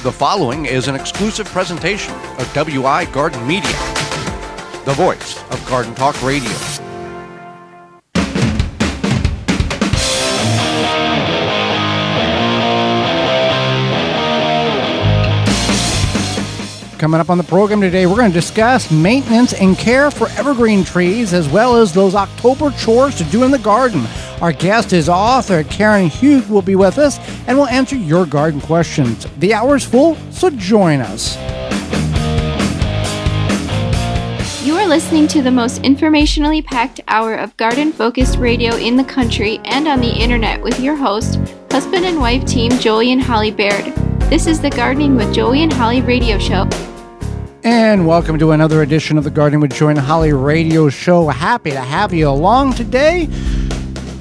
The following is an exclusive presentation of WI Garden Media, the voice of Garden Talk Radio. Coming up on the program today, we're going to discuss maintenance and care for evergreen trees, as well as those October chores to do in the garden. Our guest is author Karen Hugg will be with us, and we'll answer your garden questions. The hour's full, so join us. You are listening to the most informationally packed hour of garden-focused radio in the country and on the internet with your host, husband and wife team Joey and Holly Baird. This is the Gardening with Joey and Holly radio show. And welcome to another edition of the Gardening with Joey and Holly radio show. Happy to have you along today.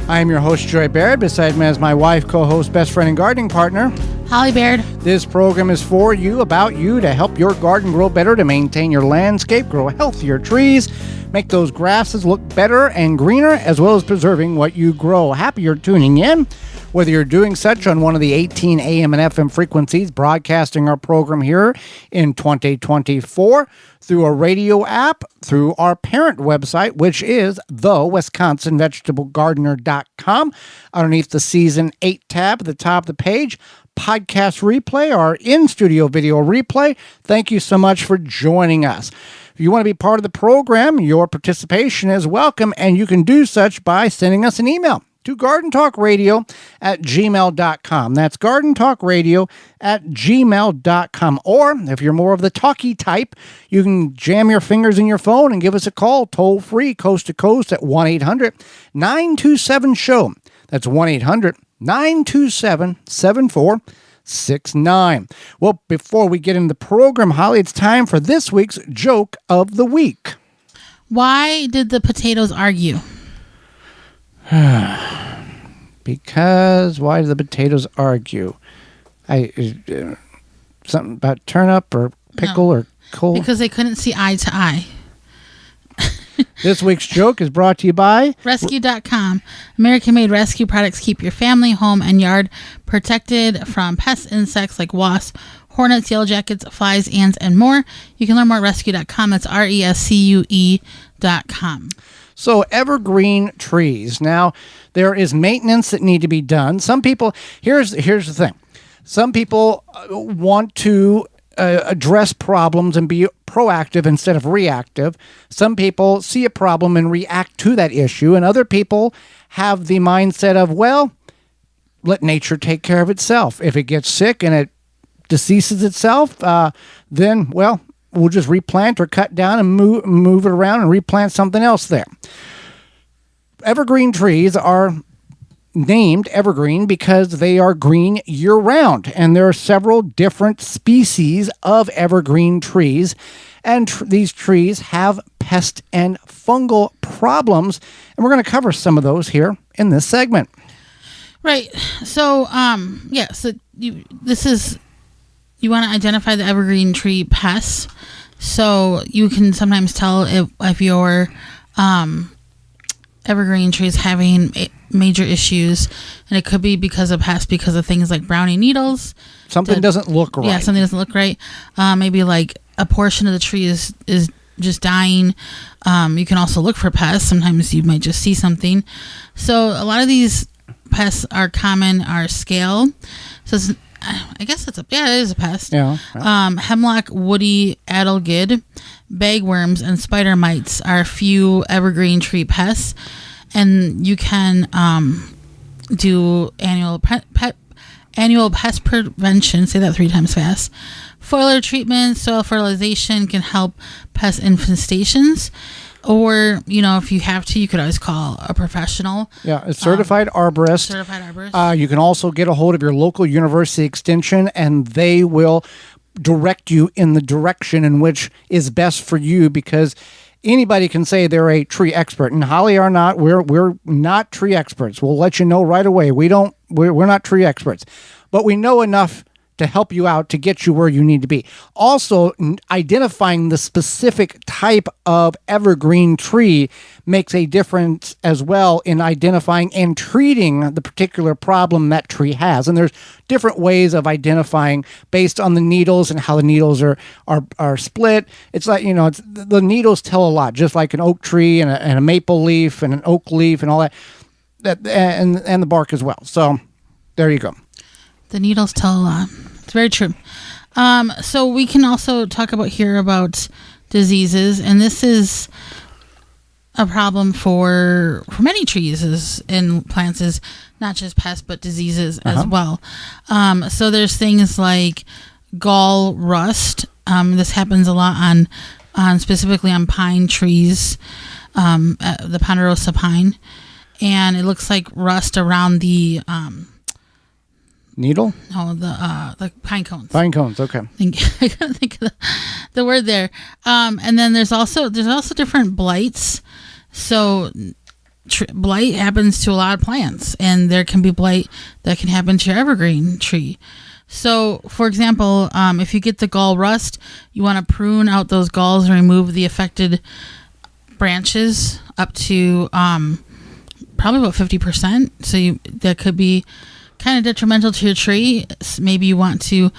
I am your host, Joey Baird. Beside me is my wife, co-host, best friend, and gardening partner, Holly Baird. This program is for you, about you, to help your garden grow better, to maintain your landscape, grow healthier trees, make those grasses look better and greener, as well as preserving what you grow. Happy you're tuning in. Whether you're doing such on one of the 18 AM and FM frequencies, broadcasting our program here in 2024, through a radio app, through our parent website, which is thewisconsinvegetablegardener.com. Underneath the Season 8 tab at the top of the page, podcast replay, our in-studio video replay. Thank you so much for joining us. If you want to be part of the program, your participation is welcome, and you can do such by sending us an email to gardentalkradio@gmail.com. That's gardentalkradio@gmail.com. Or if you're more of the talky type, you can jam your fingers in your phone and give us a call toll free, coast to coast, at 1-800-927-SHOW. That's 1-800-927-7469. Well, before we get into the program, Holly, it's time for this week's joke of the week. Why did the potatoes argue? Because why do the potatoes argue? Something about turnip or pickle or coal? Because they couldn't see eye to eye. This week's joke is brought to you by Rescue.com. American-made rescue products keep your family, home, and yard protected from pest insects like wasps, hornets, yellow jackets, flies, ants, and more. You can learn more at Rescue.com. That's RESCUE.com. So evergreen trees. Now, there is maintenance that need to be done. Some people, here's the thing. Some people want to address problems and be proactive instead of reactive. Some people see a problem and react to that issue. And other people have the mindset of, well, let nature take care of itself. If it gets sick and it deceases itself, then, well, we'll just replant or cut down and move it around and replant something else there. Evergreen trees are named evergreen because they are green year-round, and there are several different species of evergreen trees, and these trees have pest and fungal problems, and we're going to cover some of those here in this segment. Right. So, you want to identify the evergreen tree pests. So you can sometimes tell if your evergreen tree is having major issues, and it could be because of pests, because of things like brownie needles. Something doesn't look right. Yeah, something doesn't look right. Maybe like a portion of the tree is just dying. You can also look for pests. Sometimes you might just see something. So a lot of these pests are common, are scale. So I guess it is a pest. Yeah. Hemlock, woody adelgid, bagworms, and spider mites are a few evergreen tree pests, and you can do annual pest prevention. Say that 3 times fast. Foliar treatment, soil fertilization can help pest infestations. Or, if you have to, you could always call a professional. Yeah, a certified arborist. You can also get a hold of your local university extension, and they will direct you in the direction in which is best for you, because anybody can say they're a tree expert. And Holly are not. We're not tree experts. We'll let you know right away. We're not tree experts. But we know enough to help you out to get you where you need to be. Also, identifying the specific type of evergreen tree makes a difference as well in identifying and treating the particular problem that tree has. And there's different ways of identifying based on the needles and how the needles are split. It's like, the needles tell a lot, just like an oak tree and a maple leaf and an oak leaf and all that, and the bark as well. So there you go. The needles tell a lot. It's very true. So we can also talk about diseases, and this is a problem for many trees and plants, is not just pests but diseases as well. So there's things like gall rust. This happens a lot on specifically on pine trees, the ponderosa pine, and it looks like rust around the needle? No, the pine cones. Pine cones, okay. I couldn't think of the word there. And then there's also different blights. So blight happens to a lot of plants, and there can be blight that can happen to your evergreen tree. So, for example, if you get the gall rust, you want to prune out those galls and remove the affected branches up to probably about 50%. So that could be kind of detrimental to your tree. Maybe you want to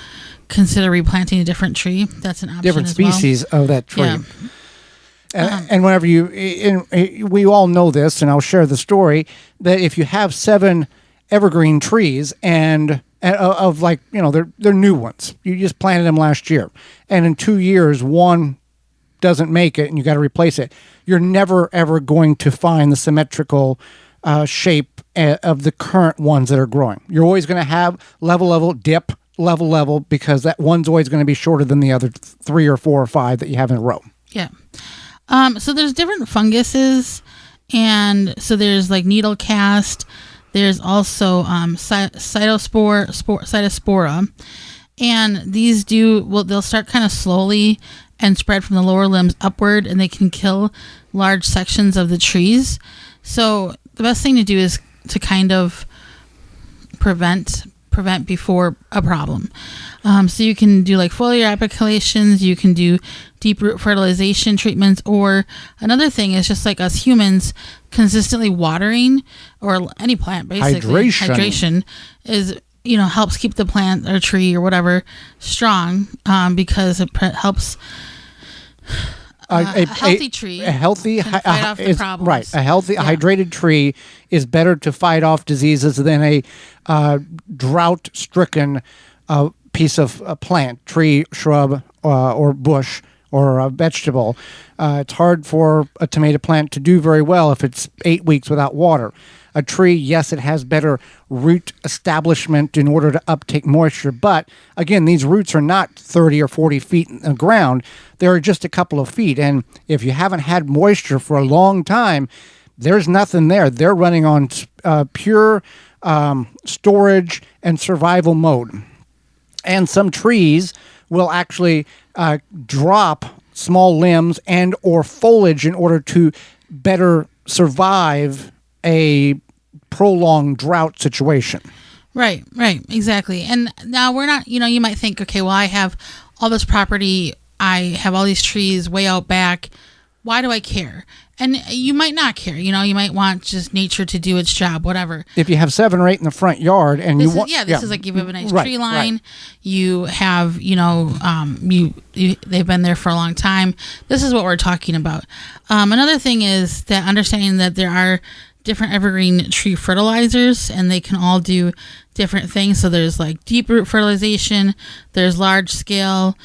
consider replanting a different tree. That's an option. Different as species well. of that tree. Yeah. And whenever we all know this, and I'll share the story, that if you have 7 evergreen trees and of like, they're new ones, you just planted them last year, and in 2 years, one doesn't make it and you got to replace it, you're never, ever going to find the symmetrical shape of the current ones that are growing. You're always going to have level, dip, level, because that one's always going to be shorter than the other 3 or 4 or 5 that you have in a row. Yeah. So there's different funguses, and so there's like needle cast. There's also cytospora, and these they'll start kind of slowly and spread from the lower limbs upward, and they can kill large sections of the trees. So the best thing to do is to kind of prevent before a problem. So you can do like foliar applications, you can do deep root fertilization treatments, or another thing is just like us humans consistently watering, or any plant basically. Hydration is, helps keep the plant or tree or whatever strong, because it helps a healthy tree. A healthy fight off the problems. Right. A healthy, hydrated tree is better to fight off diseases than a drought-stricken piece of plant, tree, shrub, or bush, or a vegetable. It's hard for a tomato plant to do very well if it's 8 weeks without water. A tree, yes, it has better root establishment in order to uptake moisture. But again, these roots are not 30 or 40 feet in the ground. They're just a couple of feet. And if you haven't had moisture for a long time, there's nothing there. They're running on pure storage and survival mode. And some trees will actually drop small limbs and or foliage in order to better survive a prolonged drought situation. Right, exactly. And now we're not, you might think, okay, well, I have all this property, I have all these trees way out back, why do I care? And you might not care, you might want just nature to do its job, whatever. If you have 7 or 8 in the front yard and this is like you have a nice tree line, right. You have, they've been there for a long time. This is what we're talking about. Another thing is that understanding that there are different evergreen tree fertilizers, and they can all do different things. So there's like deep root fertilization, there's large scale,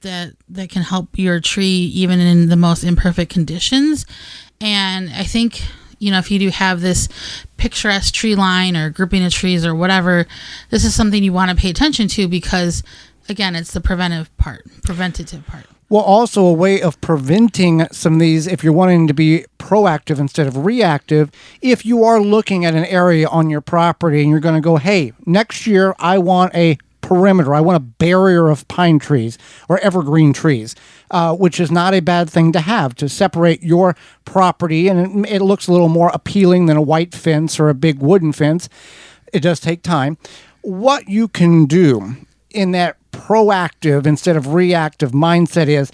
that can help your tree even in the most imperfect conditions. And I think, if you do have this picturesque tree line or grouping of trees or whatever, this is something you want to pay attention to, because again, it's the preventative part. Well, also a way of preventing some of these, if you're wanting to be proactive instead of reactive, if you are looking at an area on your property and you're going to go, hey, next year I want a perimeter, I want a barrier of pine trees or evergreen trees, which is not a bad thing to have, to separate your property, and it looks a little more appealing than a white fence or a big wooden fence. It does take time. what you can do in that proactive instead of reactive mindset is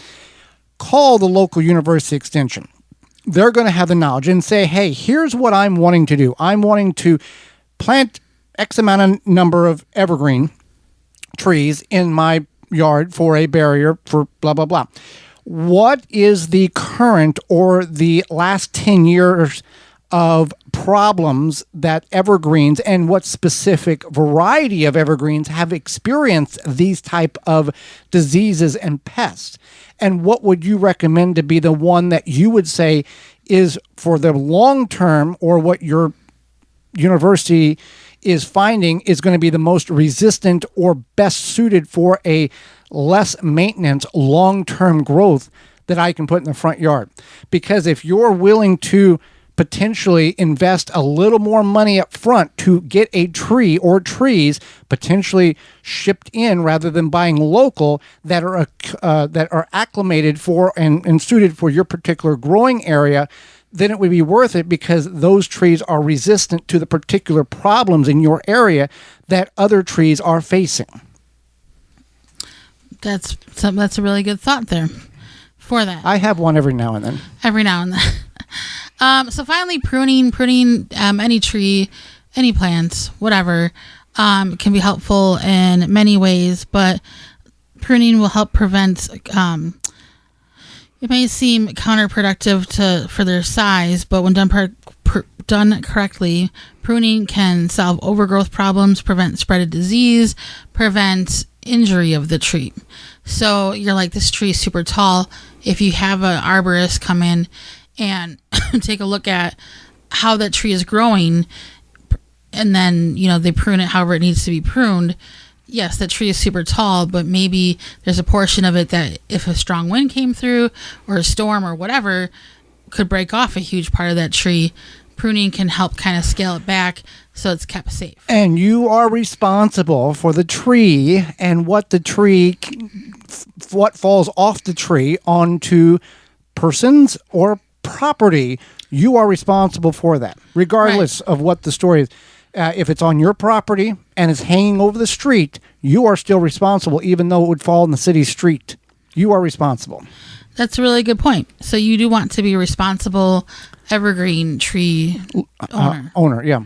call the local university extension. They're going to have the knowledge and say, hey, here's what I'm wanting to do. I'm wanting to plant X amount of number of evergreen trees in my yard for a barrier for blah, blah, blah. What is the current or the last 10 years of problems that evergreens and what specific variety of evergreens have experienced these type of diseases and pests? And what would you recommend to be the one that you would say is for the long term, or what your university is finding is going to be the most resistant or best suited for a less maintenance long-term growth that I can put in the front yard? Because if you're willing to potentially invest a little more money up front to get a tree or trees potentially shipped in rather than buying local that are acclimated for and suited for your particular growing area, then it would be worth it, because those trees are resistant to the particular problems in your area that other trees are facing. That's a really good thought there for that. I have one every now and then. So finally, pruning any tree, any plants, whatever, can be helpful in many ways, but pruning will help prevent, it may seem counterproductive for their size, but when done correctly, pruning can solve overgrowth problems, prevent spread of disease, prevent injury of the tree. So you're like, this tree is super tall. If you have an arborist come in and take a look at how that tree is growing, and then, they prune it however it needs to be pruned. Yes, that tree is super tall, but maybe there's a portion of it that if a strong wind came through or a storm or whatever could break off a huge part of that tree. Pruning can help kind of scale it back so it's kept safe. And you are responsible for the tree and what falls off the tree onto persons or property. You are responsible for that, regardless of what the story is. If it's on your property and it's hanging over the street, you are still responsible, even though it would fall in the city street. You are responsible. That's a really good point. So you do want to be a responsible evergreen tree owner. Yeah.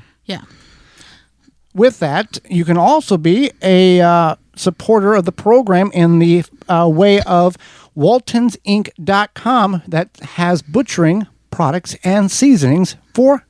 With that, you can also be a supporter of the program in the way of waltonsinc.com that has butchering products and seasonings for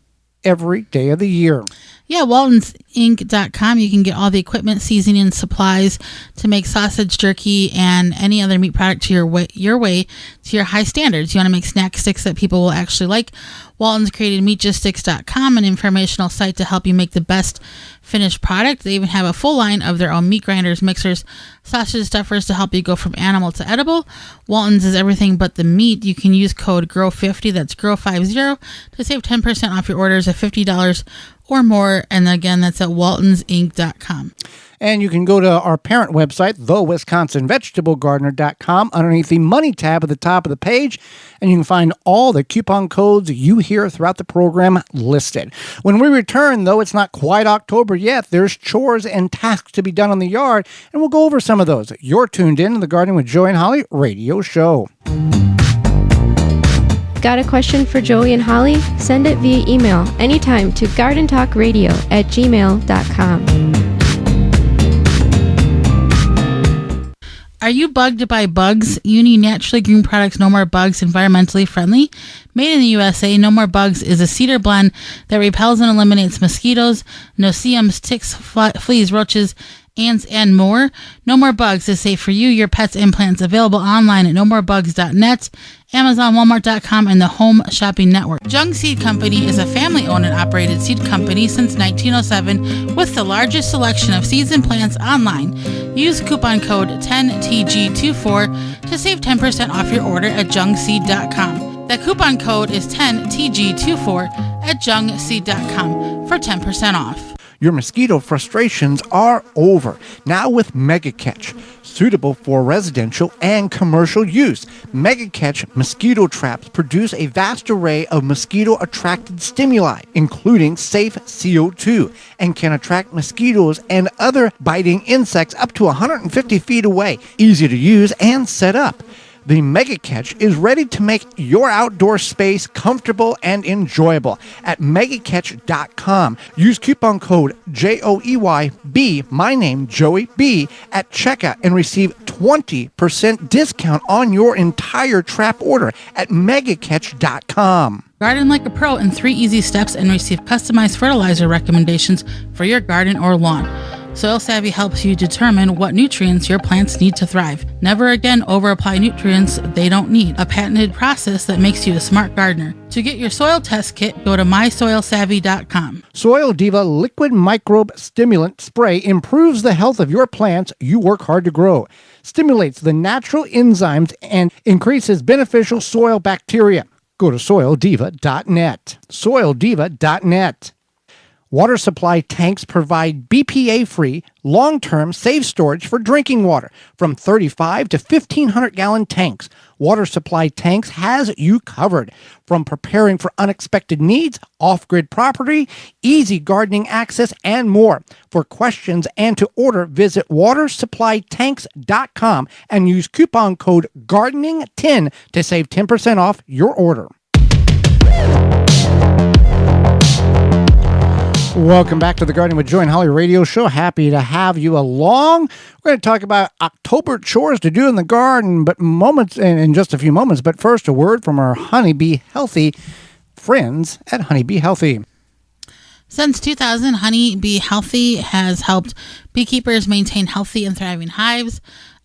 every day of the year. Yeah, waltonsinc.com. You can get all the equipment, seasoning, and supplies to make sausage, jerky, and any other meat product to your way to your high standards. You want to make snack sticks that people will actually like. Walton's created meatgistics.com, an informational site to help you make the best finished product. They even have a full line of their own meat grinders, mixers, sausage stuffers to help you go from animal to edible. Walton's is everything but the meat. You can use code GROW50, that's GROW50, to save 10% off your orders of $50 or more. And again, that's at waltonsinc.com. And you can go to our parent website, thewisconsinvegetablegardener.com, underneath the Money tab at the top of the page, and you can find all the coupon codes you hear throughout the program listed. When we return, though it's not quite October yet, there's chores and tasks to be done on the yard, and we'll go over some of those. You're tuned in to the Gardening with Joey and Holly radio show. Got a question for Joey and Holly? Send it via email anytime to gardentalkradio@gmail.com. Are you bugged by bugs? You need Naturally Green Products No More Bugs, environmentally friendly. Made in the USA, No More Bugs is a cedar blend that repels and eliminates mosquitoes, no-see-ums, ticks, fleas, roaches, ants, and more. No More Bugs is safe for you, your pets, and plants. Available online at nomorebugs.net, Amazon, Walmart.com, and the Home Shopping Network. Jung Seed Company is a family-owned and operated seed company since 1907 with the largest selection of seeds and plants online. Use coupon code 10TG24 to save 10% off your order at jungseed.com. That coupon code is 10TG24 at jungseed.com for 10% off. Your mosquito frustrations are over. Now with Mega Catch, suitable for residential and commercial use. Mega Catch mosquito traps produce a vast array of mosquito-attracted stimuli, including safe CO2, and can attract mosquitoes and other biting insects up to 150 feet away. Easy to use and set up. The Mega Catch is ready to make your outdoor space comfortable and enjoyable at megacatch.com. Use coupon code JOEYB, my name Joey B, at checkout and receive 20% discount on your entire trap order at megacatch.com. Garden like a pro in 3 easy steps and receive customized fertilizer recommendations for your garden or lawn. Soil Savvy helps you determine what nutrients your plants need to thrive. Never again over-apply nutrients they don't need. A patented process that makes you a smart gardener. To get your soil test kit, go to mysoilsavvy.com. Soil Diva Liquid Microbe Stimulant Spray improves the health of your plants you work hard to grow. Stimulates the natural enzymes and increases beneficial soil bacteria. Go to soildiva.net. Soildiva.net. Water supply tanks provide BPA-free, long-term safe storage for drinking water from 35 to 1,500 gallon tanks. Water supply tanks has you covered. From preparing for unexpected needs, off-grid property, easy gardening access, and more. For questions and to order, visit watersupplytanks.com and use coupon code GARDENING10 to save 10% off your order. Welcome back to the Gardening with Joy and Holly radio show. Happy to have you along. We're going to talk about October chores to do in the garden, but in just a few moments. But first, a word from our Honeybee Healthy friends at Honeybee Healthy. Since 2000, Honeybee Healthy has helped beekeepers maintain healthy and thriving hives.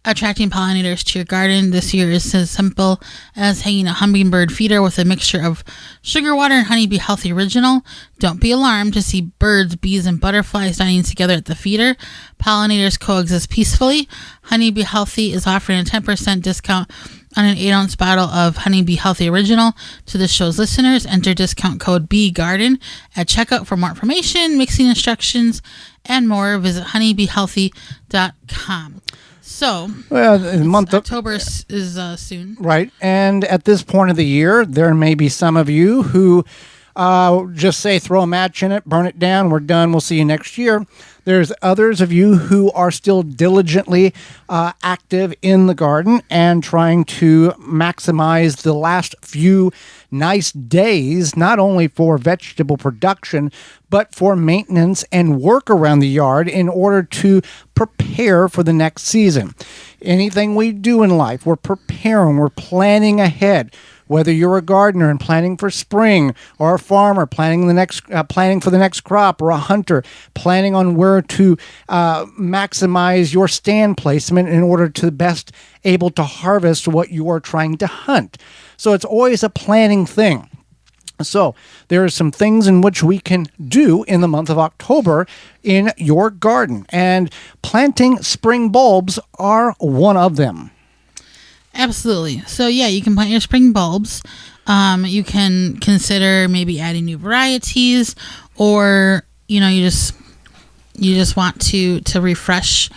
Attracting pollinators to your garden this year is as simple as hanging a hummingbird feeder with a mixture of sugar water and Honeybee Healthy Original. Don't be alarmed to see birds, bees, and butterflies dining together at the feeder. Pollinators coexist peacefully. Honeybee Healthy is offering a 10% discount on an 8-ounce bottle of Honeybee Healthy Original to the show's listeners. Enter discount code BGARDEN at checkout. For more information, mixing instructions, and more, visit honeybeehealthy.com. So, the month of October is soon. Right. And at this point of the year, there may be some of you who just say, throw a match in it, burn it down, we're done, we'll see you next year. There's others of you who are still diligently active in the garden and trying to maximize the last few nice days, not only for vegetable production, but for maintenance and work around the yard in order to prepare for the next season. Anything we do in life, we're preparing, we're planning ahead. Whether you're a gardener and planning for spring, or a farmer planning for the next crop, or a hunter planning on where to maximize your stand placement in order to best able to harvest what you are trying to hunt. So it's always a planning thing. So there are some things in which we can do in the month of October in your garden, and planting spring bulbs are one of them. Absolutely. So yeah, you can plant your spring bulbs. You can consider maybe adding new varieties, or you just want to refresh.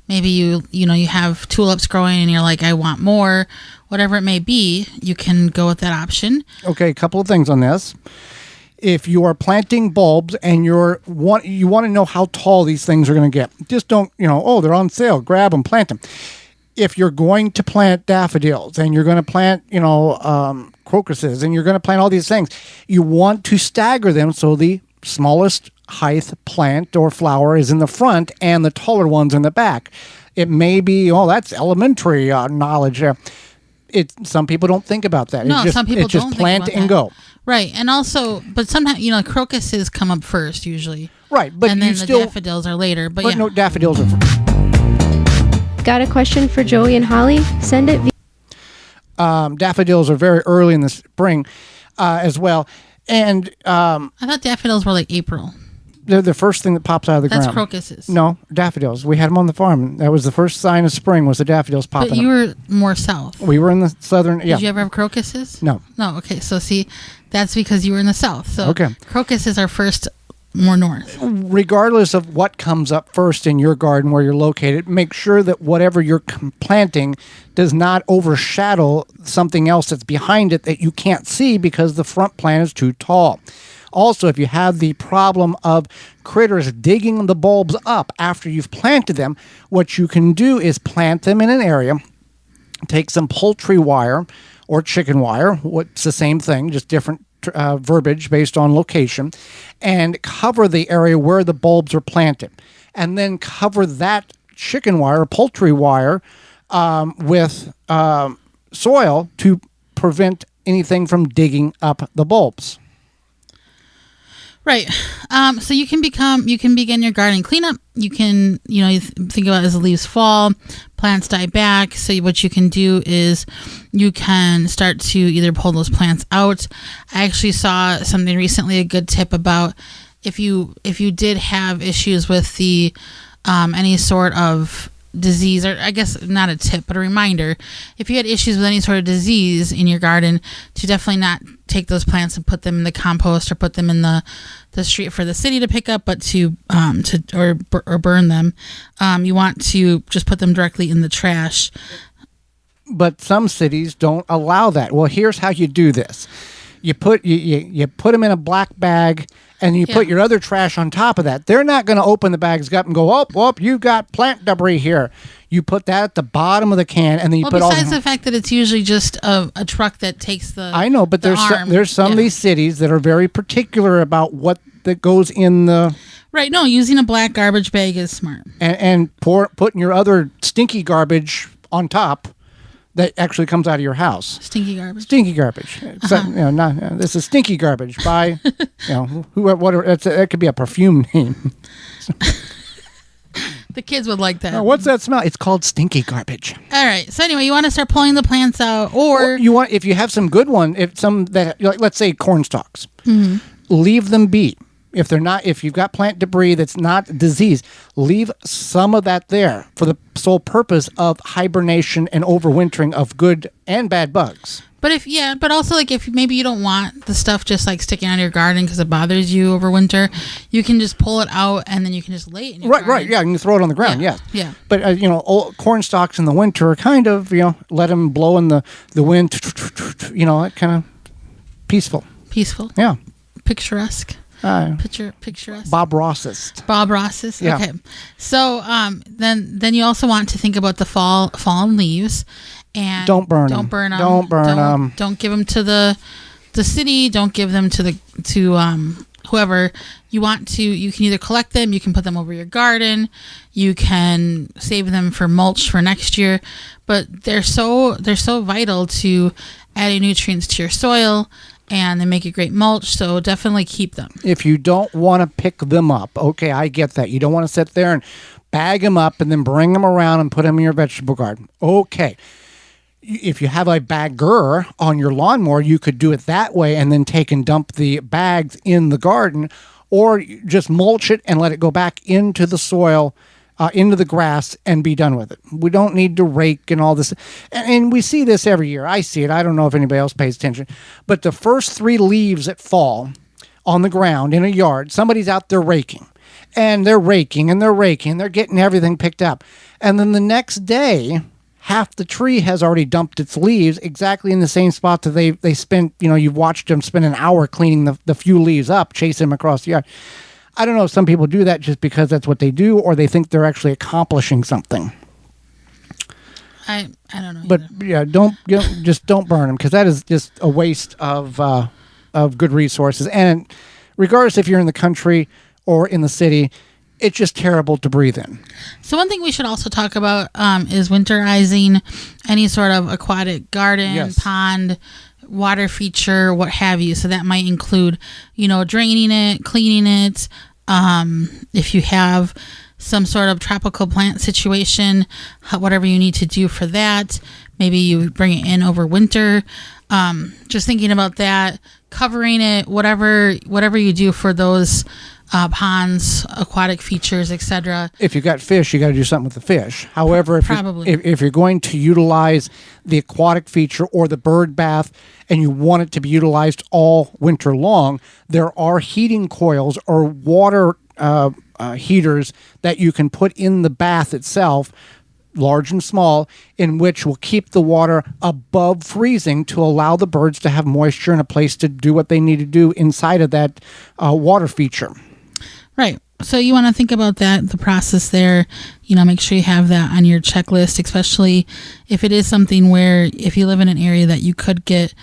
Maybe you have tulips growing and you're like, I want more. Whatever it may be, you can go with that option. Okay, a couple of things on this. If you are planting bulbs and you want to know how tall these things are going to get, just don't, they're on sale, grab them, plant them. If you're going to plant daffodils and you're going to plant, crocuses, and you're going to plant all these things, you want to stagger them so the smallest height plant or flower is in the front and the taller ones in the back. It may be, that's elementary knowledge. Some people don't think about that. No, some people it's just don't plant think and about that. go. Right, and also, but sometimes crocuses come up first usually. Right, but and then the daffodils are later. But yeah. No, daffodils are first. Got a question for Joey and Holly? Send it via daffodils are very early in the spring as well. And I thought daffodils were like April. They're the first thing that pops out of the ground. That's crocuses. No, daffodils. We had them on the farm. That was the first sign of spring, was the daffodils popping But you were more south. We were in the southern, yeah. Did you ever have crocuses? No. No, okay. So see, that's because you were in the south. So okay. Crocuses are first more north. Regardless of what comes up first in your garden where you're located, make sure that whatever you're planting does not overshadow something else that's behind it that you can't see because the front plant is too tall. Also, if you have the problem of critters digging the bulbs up after you've planted them, what you can do is plant them in an area, take some poultry wire or chicken wire, what's the same thing, just different verbiage based on location, and cover the area where the bulbs are planted. And then cover that chicken wire, poultry wire, with soil to prevent anything from digging up the bulbs. Right. So you can begin your gardening cleanup. You can, you think about it as the leaves fall, plants die back. So what you can do is you can start to either pull those plants out. I actually saw something recently, a good tip about if you did have issues with the any sort of disease, or I guess not a tip, but a reminder, if you had issues with any sort of disease in your garden, to definitely not take those plants and put them in the compost or put them in the street for the city to pick up, but to burn them. You want to just put them directly in the trash. But some cities don't allow that. Well, here's how you do this. You put them in a black bag, and you put your other trash on top of that. They're not going to open the bags up and go, oh, you've got plant debris here. You put that at the bottom of the can, and then you put all. Besides the fact that it's usually just a truck that takes the. I know, but there's some of these cities that are very particular about what that goes in the. Right. No, using a black garbage bag is smart. And putting your other stinky garbage on top. That actually comes out of your house. Stinky garbage. Stinky garbage. So, this is stinky garbage by, whatever. That could be a perfume name. The kids would like that. What's that smell? It's called stinky garbage. All right. So anyway, you want to start pulling the plants out, or you want, if you have some good one, let's say corn stalks, leave them be. If you've got plant debris that's not disease, leave some of that there for the sole purpose of hibernation and overwintering of good and bad bugs. But also if maybe you don't want the stuff just sticking out of your garden because it bothers you over winter, you can just pull it out and then you can just lay it in your garden. Right, yeah, you can throw it on the ground, yeah. But, old corn stalks in the winter are kind of, let them blow in the wind, kind of peaceful. Peaceful? Yeah. Picturesque. Picturesque. Bob Rossist. Yeah. Okay. So then you also want to think about the fallen leaves, and don't burn them. Don't give them to the city. Don't give them to whoever you want to. You can either collect them, you can put them over your garden, you can save them for mulch for next year. But they're so vital to adding nutrients to your soil. And they make a great mulch, so definitely keep them. If you don't want to pick them up, okay, I get that. You don't want to sit there and bag them up and then bring them around and put them in your vegetable garden. Okay. If you have a bagger on your lawnmower, you could do it that way and then take and dump the bags in the garden, or just mulch it and let it go back into the soil, into the grass, and be done with it. We don't need to rake and all this. And we see this every year. I see it. I don't know if anybody else pays attention. But the first 3 leaves that fall on the ground in a yard, somebody's out there raking. And they're raking and they're raking. They're getting everything picked up. And then the next day, half the tree has already dumped its leaves exactly in the same spot that they spent, you've watched them spend an hour cleaning the few leaves up, chasing them across the yard. I don't know if some people do that just because that's what they do, or they think they're actually accomplishing something. I don't know. But yeah, don't burn them, because that is just a waste of good resources. And regardless if you're in the country or in the city, it's just terrible to breathe in. So one thing we should also talk about is winterizing any sort of aquatic garden, pond, water feature, what have you. So that might include, draining it, cleaning it. If you have some sort of tropical plant situation, whatever you need to do for that. Maybe you bring it in over winter. Just thinking about that, covering it, whatever you do for those ponds, aquatic features, etc. If you've got fish, you got to do something with the fish. However, Probably. if you're going to utilize the aquatic feature or the bird bath and you want it to be utilized all winter long, there are heating coils or water heaters that you can put in the bath itself, large and small, in which will keep the water above freezing to allow the birds to have moisture and a place to do what they need to do inside of that water feature. Right. So you want to think about that, the process there, make sure you have that on your checklist, especially if it is something where if you live in an area that you could get,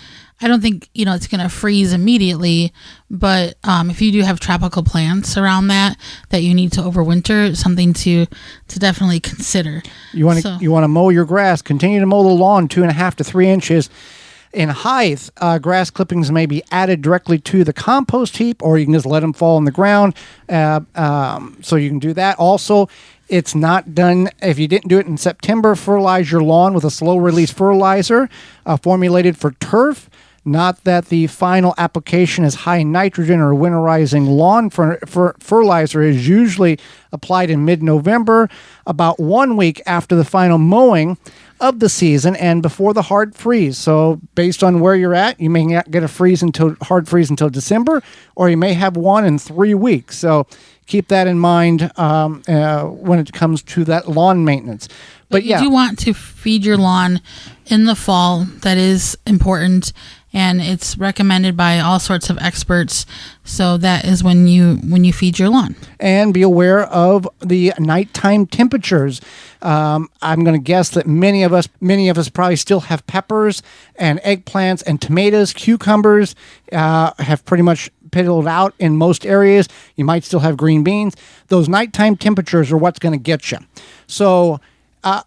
I don't think, it's going to freeze immediately, but if you do have tropical plants around that you need to overwinter, something to definitely consider. You want to mow your grass, continue to mow the lawn 2.5 to 3 inches in height. Grass clippings may be added directly to the compost heap, or you can just let them fall on the ground. So you can do that. Also, it's not done if you didn't do it in September. Fertilize your lawn with a slow release fertilizer formulated for turf. Not that the final application is high nitrogen or winterizing lawn fertilizer is usually applied in mid-November, about 1 week after the final mowing of the season and before the hard freeze. So based on where you're at, you may not get a hard freeze until December, or you may have one in 3 weeks. So keep that in mind when it comes to that lawn maintenance. But you do want to feed your lawn in the fall. That is important, and it's recommended by all sorts of experts. So that is when you feed your lawn. And be aware of the nighttime temperatures. I'm going to guess that many of us probably still have peppers and eggplants and tomatoes. Cucumbers have pretty much piddled out in most areas. You might still have green beans. Those nighttime temperatures are what's going to get you. So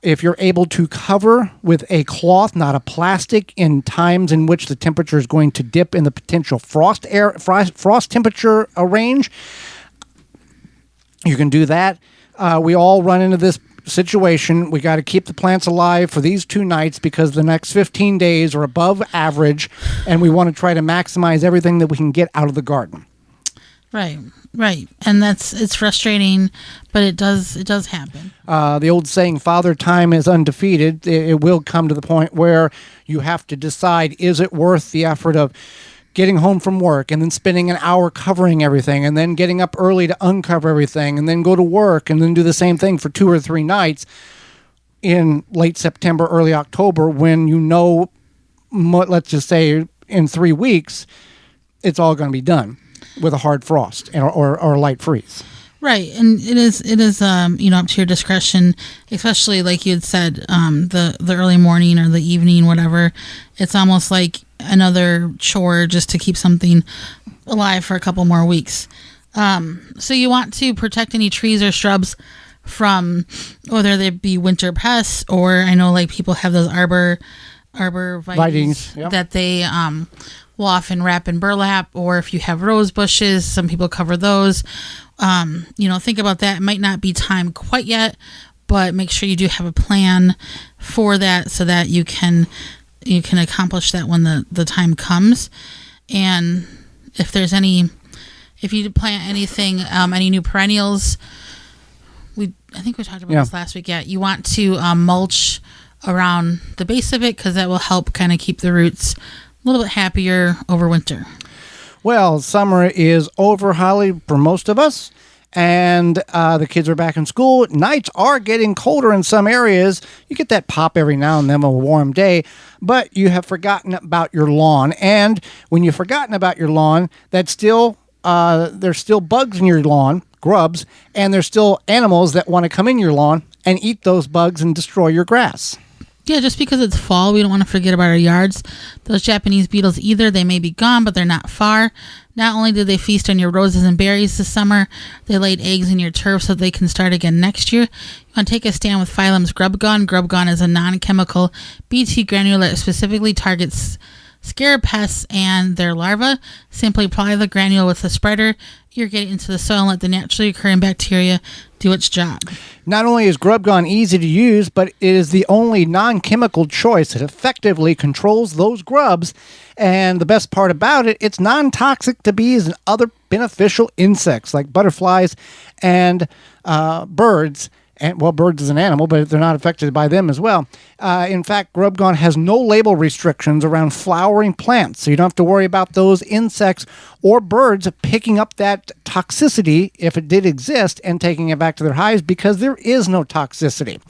if you're able to cover with a cloth, not a plastic, in times in which the temperature is going to dip in the potential frost temperature range, you can do that. We all run into this situation. We got to keep the plants alive for these 2 nights because the next 15 days are above average, and we want to try to maximize everything that we can get out of the garden. Right. And it's frustrating, but it does happen. The old saying, Father Time is undefeated. It will come to the point where you have to decide, is it worth the effort of getting home from work and then spending an hour covering everything and then getting up early to uncover everything and then go to work and then do the same thing for 2 or 3 nights in late September, early October, when let's just say in 3 weeks, it's all going to be done with a hard frost or a light freeze. Right, and it is up to your discretion, especially like you had said, the early morning or the evening, whatever. It's almost like another chore just to keep something alive for a couple more weeks. So you want to protect any trees or shrubs from whether they be winter pests, or I know like people have those arborvitaes yep. that they will often wrap in burlap, or if you have rose bushes, some people cover those. Think about that. It might not be time quite yet, but make sure you do have a plan for that so that you can accomplish that when the time comes. And if you plant anything, any new perennials, I think we talked about this last week. Yeah, you want to mulch around the base of it because that will help kind of keep the roots a little bit happier over winter. Well, summer is over, Holly, for most of us, and the kids are back in school. Nights are getting colder in some areas. You get that pop every now and then on a warm day, but you have forgotten about your lawn. And when you've forgotten about your lawn, there's still bugs in your lawn, grubs, and there's still animals that want to come in your lawn and eat those bugs and destroy your grass. Yeah, just because it's fall, we don't want to forget about our yards. Those Japanese beetles either, they may be gone, but they're not far. Not only did they feast on your roses and berries this summer, they laid eggs in your turf so they can start again next year. You want to take a stand with Phylum's Grub Gun. Grub Gun is a non-chemical BT granule that specifically targets scarab pests and their larvae. Simply apply the granule with a spreader You're getting into the soil and let the naturally occurring bacteria do its job. Not only is Grub Gone easy to use, but it is the only non-chemical choice that effectively controls those grubs. And the best part about it, it's non-toxic to bees and other beneficial insects like butterflies and birds. And, well, birds is an animal, but they're not affected by them as well. In fact, Grub Gone has no label restrictions around flowering plants, so you don't have to worry about those insects or birds picking up that toxicity, if it did exist, and taking it back to their hives, because there is no toxicity.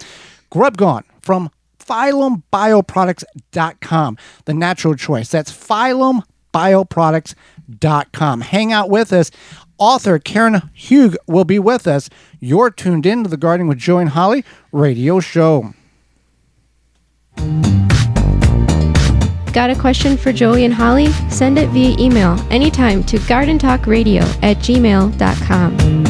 Grub Gone from PhylumBioproducts.com, the natural choice. That's PhylumBioproducts.com. Hang out with us. Author Karen Hugg will be with us. You're tuned in to the Gardening with Joey and Holly radio show. Got a question for Joey and Holly? Send it via email anytime to gardentalkradio@gmail.com.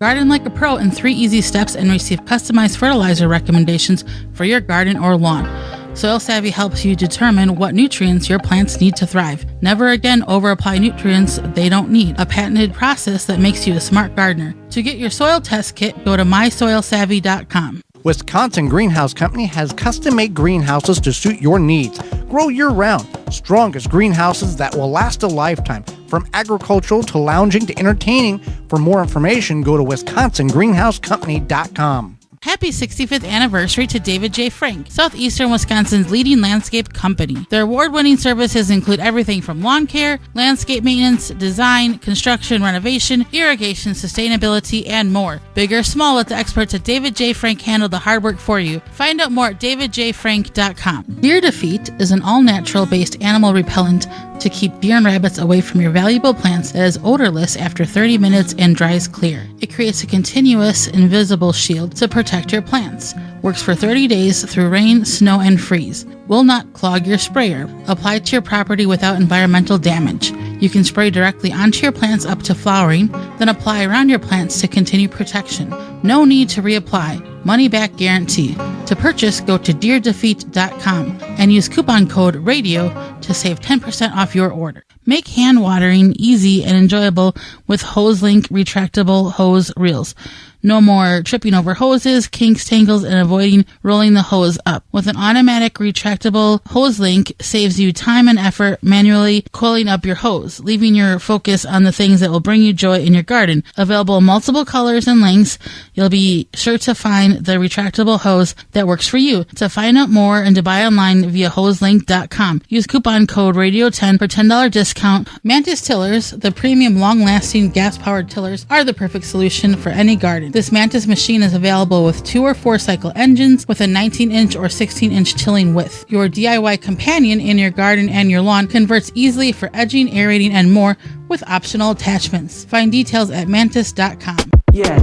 Garden like a pro in 3 easy steps and receive customized fertilizer recommendations for your garden or lawn. Soil Savvy helps you determine what nutrients your plants need to thrive. Never again over-apply nutrients they don't need. A patented process that makes you a smart gardener. To get your soil test kit, go to mysoilsavvy.com. Wisconsin Greenhouse Company has custom-made greenhouses to suit your needs. Grow year-round. Strongest greenhouses that will last a lifetime. From agricultural to lounging to entertaining. For more information, go to wisconsingreenhousecompany.com. Happy 65th anniversary to David J. Frank, Southeastern Wisconsin's leading landscape company. Their award-winning services include everything from lawn care, landscape maintenance, design, construction, renovation, irrigation, sustainability, and more. Big or small, let the experts at David J. Frank handle the hard work for you. Find out more at davidjfrank.com. Deer Defeat is an all-natural based animal repellent to keep deer and rabbits away from your valuable plants that is odorless after 30 minutes and dries clear. It creates a continuous, invisible shield to protect your plants. Works for 30 days through rain, snow, and freeze. Will not clog your sprayer. Apply to your property without environmental damage. You can spray directly onto your plants up to flowering, then apply around your plants to continue protection. No need to reapply. Money back guarantee. To purchase, go to deerdefeat.com and use coupon code RADIO to save 10% off your order. Make hand watering easy and enjoyable with HoseLink retractable hose reels. No more tripping over hoses, kinks, tangles, and avoiding rolling the hose up. With an automatic retractable hose link, saves you time and effort manually coiling up your hose, leaving your focus on the things that will bring you joy in your garden. Available in multiple colors and lengths, you'll be sure to find the retractable hose that works for you. To find out more and to buy online via hoselink.com, use coupon code RADIO10 for $10 discount. Mantis tillers, the premium long-lasting gas-powered tillers, are the perfect solution for any garden. This Mantis machine is available with 2 or 4 cycle engines with a 19-inch or 16-inch tilling width. Your DIY companion in your garden and your lawn converts easily for edging, aerating, and more with optional attachments. Find details at mantis.com. Yeah.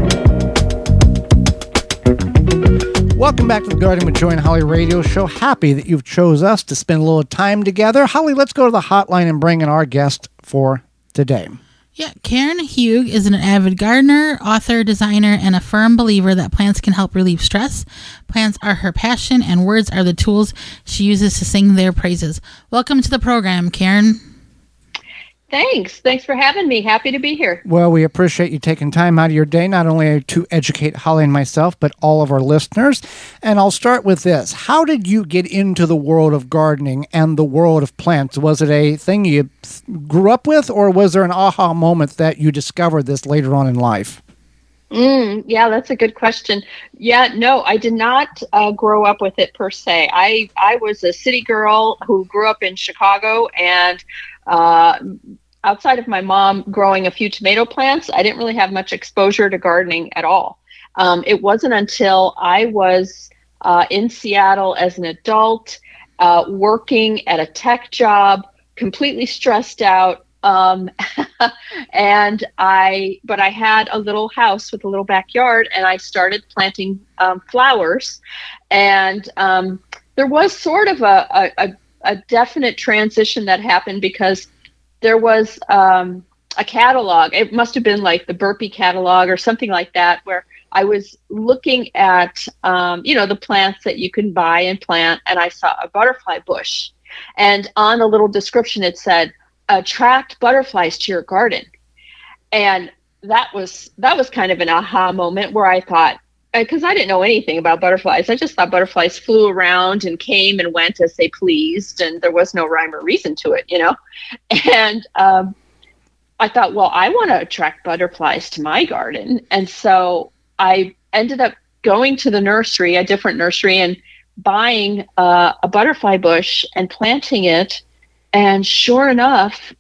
Welcome back to the Garden with Joy and Holly radio show. Happy that you've chose us to spend a little time together. Holly, let's go to the hotline and bring in our guest for today. Yeah, Karen Hugg is an avid gardener, author, designer, and a firm believer that plants can help relieve stress. Plants are her passion, and words are the tools she uses to sing their praises. Welcome to the program, Karen. Thanks for having me. Happy to be here. Well, we appreciate you taking time out of your day, not only to educate Holly and myself, but all of our listeners. And I'll start with this. How did you get into the world of gardening and the world of plants? Was it a thing you grew up with, or was there an aha moment that you discovered this later on in life? Yeah, that's a good question. Yeah, no, I did not grow up with it per se. I was a city girl who grew up in Chicago, and outside of my mom growing a few tomato plants, I didn't really have much exposure to gardening at all. It wasn't until I was in Seattle as an adult, working at a tech job, completely stressed out. But I had a little house with a little backyard, and I started planting flowers. And there was sort of a definite transition that happened, because there was a catalog. It must have been like the Burpee catalog or something like that, where I was looking at, the plants that you can buy and plant, and I saw a butterfly bush. And on the little description, it said, attract butterflies to your garden. And that was kind of an aha moment where I thought, because I didn't know anything about butterflies. I just thought butterflies flew around and came and went as they pleased, and there was no rhyme or reason to it, And I thought, well, I want to attract butterflies to my garden. And so I ended up going to the nursery, a different nursery, and buying a butterfly bush and planting it. And sure enough,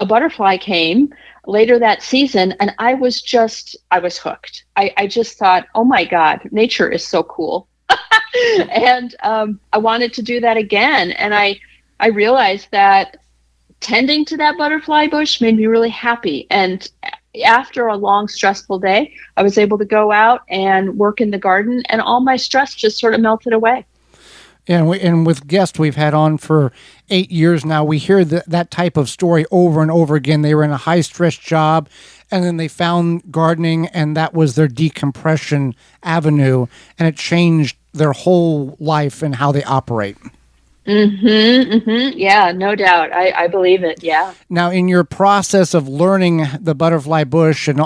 a butterfly came later that season, and I was hooked. I just thought, oh my God, nature is so cool. And I wanted to do that again. And I realized that tending to that butterfly bush made me really happy. And after a long, stressful day, I was able to go out and work in the garden, and all my stress just sort of melted away. And with guests we've had on for 8 years now, we hear that type of story over and over again. They were in a high-stress job, and then they found gardening, and that was their decompression avenue, and it changed their whole life and how they operate. Yeah, no doubt. I believe it. Yeah. Now, in your process of learning the butterfly bush and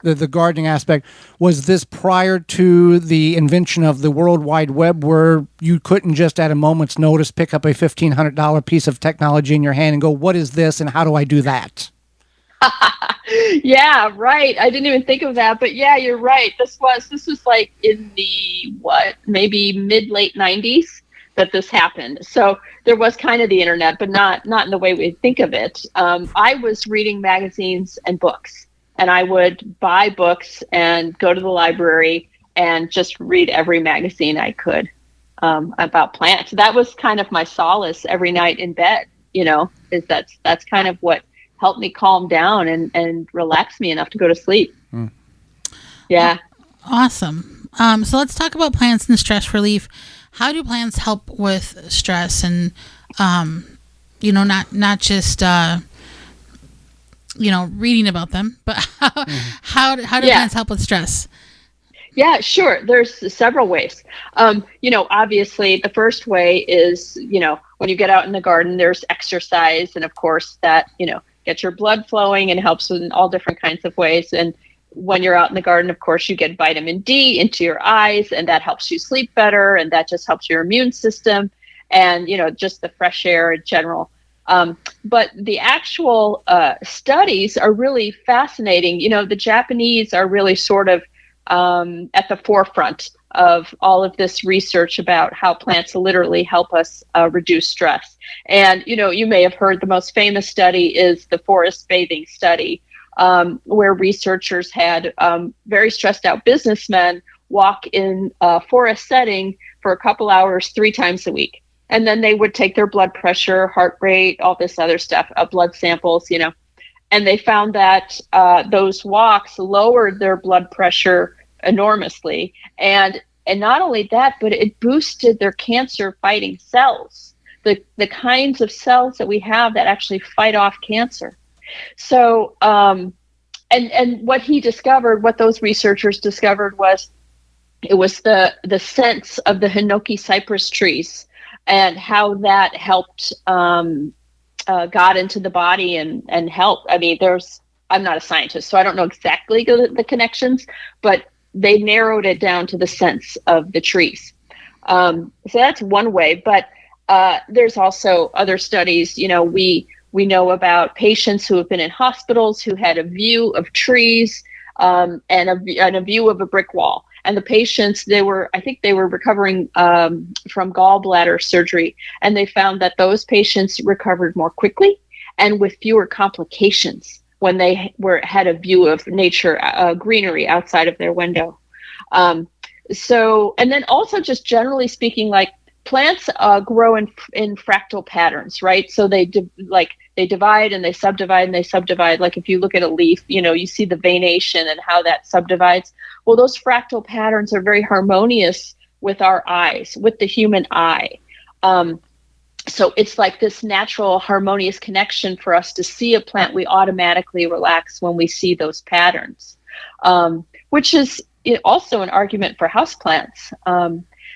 the gardening aspect, was this prior to the invention of the World Wide Web, where you couldn't just at a moment's notice pick up a $1,500 piece of technology in your hand and go, what is this and how do I do that? Yeah, right. I didn't even think of that, but yeah, you're right. This was like in the maybe mid-late 90s. That this happened. So there was kind of the internet, but not in the way we think of it. I was reading magazines and books, and I would buy books and go to the library and just read every magazine I could about plants. That was kind of my solace every night in bed, is that's kind of what helped me calm down and relax me enough to go to sleep. Yeah. Awesome. So let's talk about plants and stress relief. How do plants help with stress and, not just, reading about them, but how do plants help with stress? Yeah, sure. There's several ways. Obviously the first way is, when you get out in the garden, there's exercise. And of course that, gets your blood flowing and helps in all different kinds of ways. And when you're out in the garden, of course, you get vitamin D into your eyes, and that helps you sleep better, and that just helps your immune system and, just the fresh air in general. But the actual studies are really fascinating. The Japanese are really sort of at the forefront of all of this research about how plants literally help us reduce stress. And, you may have heard the most famous study is the forest bathing study. Where researchers had very stressed out businessmen walk in a forest setting for a couple hours 3 times a week. And then they would take their blood pressure, heart rate, all this other stuff, blood samples, and they found that those walks lowered their blood pressure enormously. And not only that, but it boosted their cancer fighting cells, the kinds of cells that we have that actually fight off cancer. So, and what those researchers discovered was it was the scents of the Hinoki cypress trees and how that helped, got into the body and helped. I mean, I'm not a scientist, so I don't know exactly the connections, but they narrowed it down to the scents of the trees. So that's one way, but, there's also other studies, we know about patients who have been in hospitals who had a view of trees and a view of a brick wall. And the patients, I think they were recovering from gallbladder surgery. And they found that those patients recovered more quickly and with fewer complications when they had a view of nature, greenery outside of their window. And then also just generally speaking, like, plants grow in fractal patterns, right? So they divide and they subdivide and they subdivide. Like if you look at a leaf, you see the veination and how that subdivides. Well, those fractal patterns are very harmonious with our eyes, with the human eye. So it's like this natural harmonious connection for us to see a plant. We automatically relax when we see those patterns, which is also an argument for houseplants.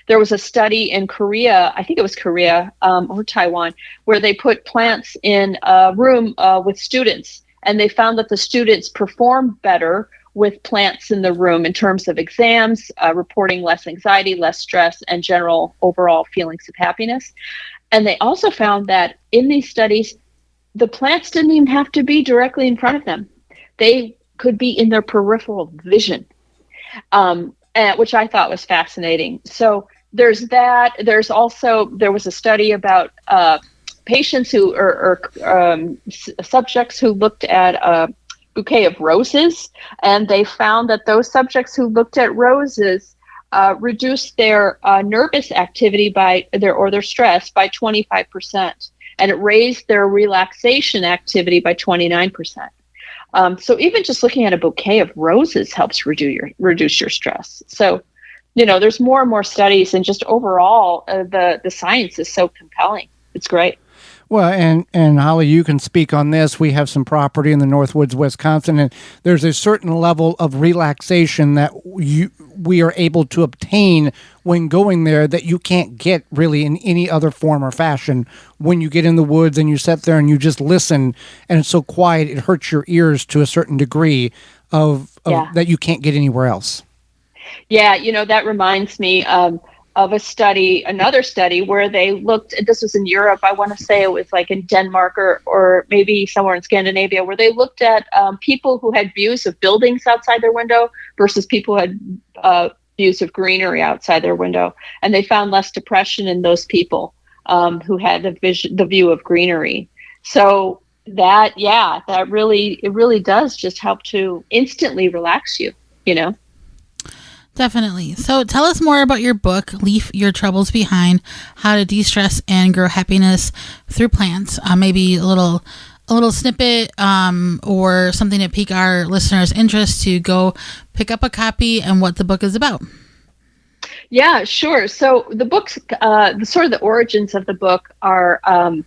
There was a study in Korea, I think it was Korea or Taiwan, where they put plants in a room with students, and they found that the students performed better with plants in the room in terms of exams, reporting less anxiety, less stress, and general overall feelings of happiness. And they also found that in these studies, the plants didn't even have to be directly in front of them. They could be in their peripheral vision, which I thought was fascinating. So there's that. There was a study about patients who or subjects who looked at a bouquet of roses, and they found that those subjects who looked at roses reduced their nervous activity their stress by 25%, and it raised their relaxation activity by 29%. So even just looking at a bouquet of roses helps reduce your stress. So, there's more and more studies, and just overall, the science is so compelling. It's great. Well, and Holly, you can speak on this. We have some property in the Northwoods, Wisconsin, and there's a certain level of relaxation that we are able to obtain when going there that you can't get really in any other form or fashion. When you get in the woods and you sit there and you just listen, and it's so quiet, it hurts your ears to a certain degree of that you can't get anywhere else. Yeah, that reminds me of another study where they looked, this was in Europe, I want to say it was like in Denmark or maybe somewhere in Scandinavia, where they looked at people who had views of buildings outside their window versus people who had views of greenery outside their window. And they found less depression in those people who had the view of greenery. So that really does just help to instantly relax you, Definitely. So tell us more about your book, Leave Your Troubles Behind, How to De-Stress and Grow Happiness Through Plants. Maybe a little snippet or something to pique our listeners' interest to go pick up a copy and what the book is about. Yeah, sure. So the book's, the origins of the book are, I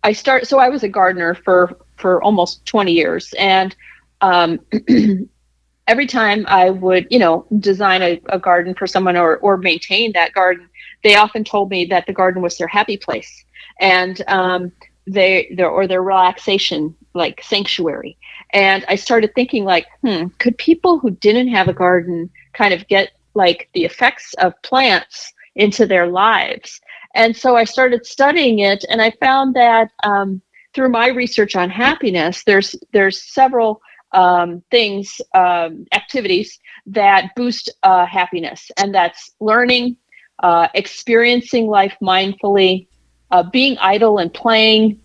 was a gardener for almost 20 years, and every time I would, design a garden for someone or maintain that garden, they often told me that the garden was their happy place and their relaxation, like sanctuary. And I started thinking could people who didn't have a garden kind of get like the effects of plants into their lives? And so I started studying it, and I found that through my research on happiness, there's several activities that boost happiness, and that's learning, experiencing life mindfully, being idle and playing,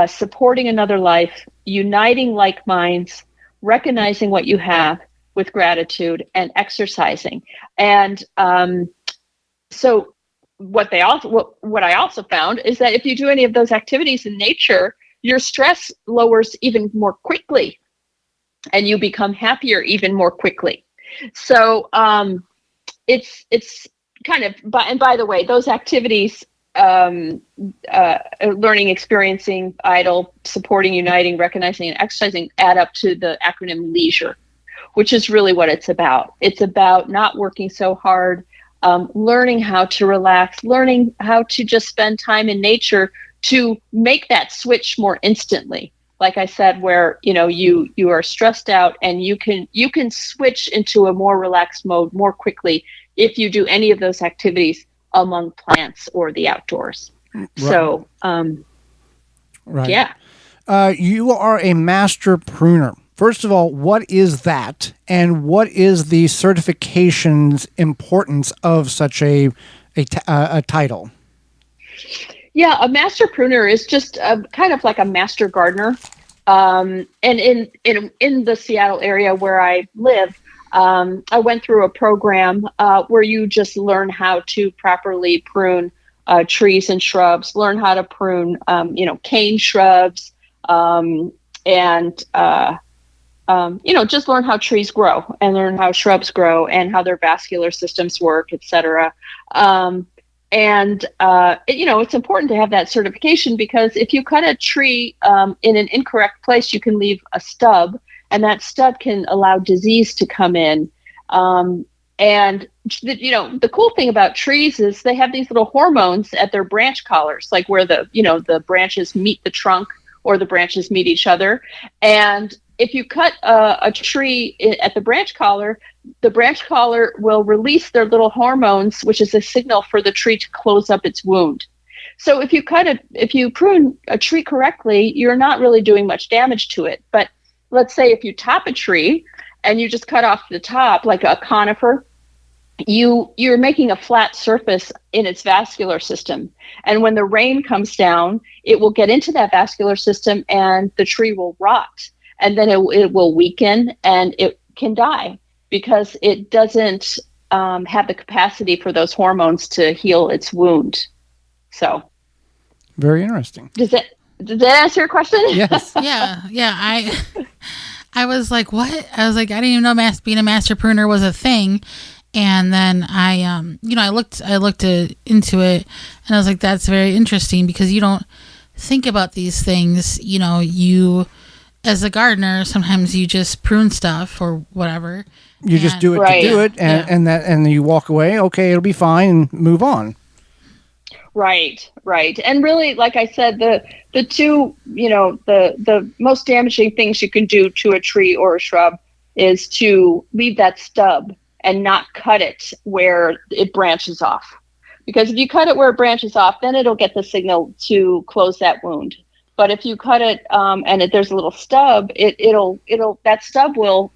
supporting another life, uniting like minds, recognizing what you have with gratitude, and exercising. And so what I also found is that if you do any of those activities in nature, your stress lowers even more quickly, and you become happier even more quickly. So it's kind of, and by the way, those activities, learning, experiencing, idle, supporting, uniting, recognizing, and exercising add up to the acronym leisure, which is really what it's about. It's about not working so hard, learning how to relax, learning how to just spend time in nature to make that switch more instantly. Like I said, where you are stressed out, and you can switch into a more relaxed mode more quickly if you do any of those activities among plants or the outdoors. Right. So, right. Yeah. You are a master pruner. First of all, what is that, and what is the certification's importance of such a title? Yeah, a master pruner is just kind of like a master gardener. And in the Seattle area where I live, I went through a program where you just learn how to properly prune trees and shrubs, learn how to prune, cane shrubs, and just learn how trees grow and learn how shrubs grow and how their vascular systems work, et cetera. It's important to have that certification, because if you cut a tree in an incorrect place, you can leave a stub, and that stub can allow disease to come in. And the cool thing about trees is they have these little hormones at their branch collars, like where the branches meet the trunk or the branches meet each other. And if you cut a tree at the branch collar will release their little hormones, which is a signal for the tree to close up its wound. So if you prune a tree correctly, you're not really doing much damage to it. But let's say if you top a tree and you just cut off the top, like a conifer, you're making a flat surface in its vascular system. And when the rain comes down, it will get into that vascular system and the tree will rot. And then it will weaken and it can die because it doesn't have the capacity for those hormones to heal its wound. So. Very interesting. Did that answer your question? Yes. Yeah. I was like, what? I was like, I didn't even know being a master pruner was a thing. And then I looked into it, and I was like, that's very interesting because you don't think about these things. You, as a gardener, sometimes you just prune stuff or whatever. You just do it to do it, and you walk away. Okay, it'll be fine, and move on. Right. And really, like I said, the two, the most damaging things you can do to a tree or a shrub is to leave that stub and not cut it where it branches off. Because if you cut it where it branches off, then it'll get the signal to close that wound. But if you cut it and there's a little stub, that stub will